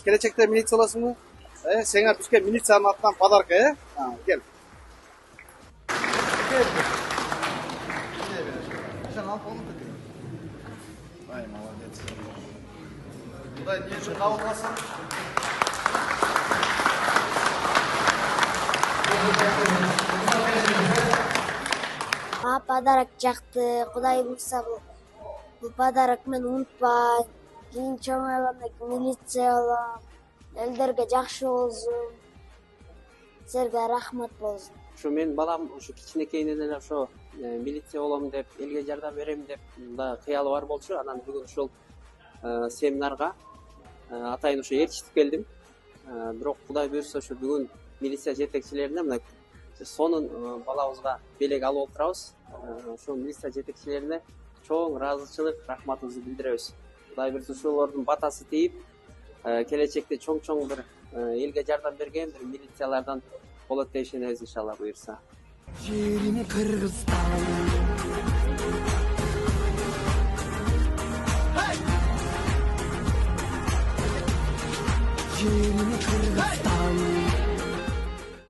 Gelecekte militse olasın mı? Sana bizge militsanın atından подарка, Gel. Sen al onu da. Ay молодец. Құдай не үшін қабыл қылсын? Подарок жакты, Кудай буйруса бул подарок мен унутпай, кийин чоңойгондо милиция болом, элдерге жакшы болсун, силерге рахмат болсун. Ушу мен балам ушу кичинекейинен эле ошо милиция болом деп, элге жардам берем деп да кыялы бар болчу. Анан бүгүн ушул семинарга атайын ушу ээрчитип келдим. Бирок Кудай буйруса ушу бүгүн милиция жетекчилерине мына сонун балабызга белек алып отурабыз. Ошол милиция жетекчилерине чоң ыраазычылык, рахматыбызды билдиребиз. Кудай буйруса ушулордун батасы тийип, келечекте чоң бир элге жардам берген бир милициялардан болот деп ишенебиз иншалла буйруса. Жерим Кыргызстан.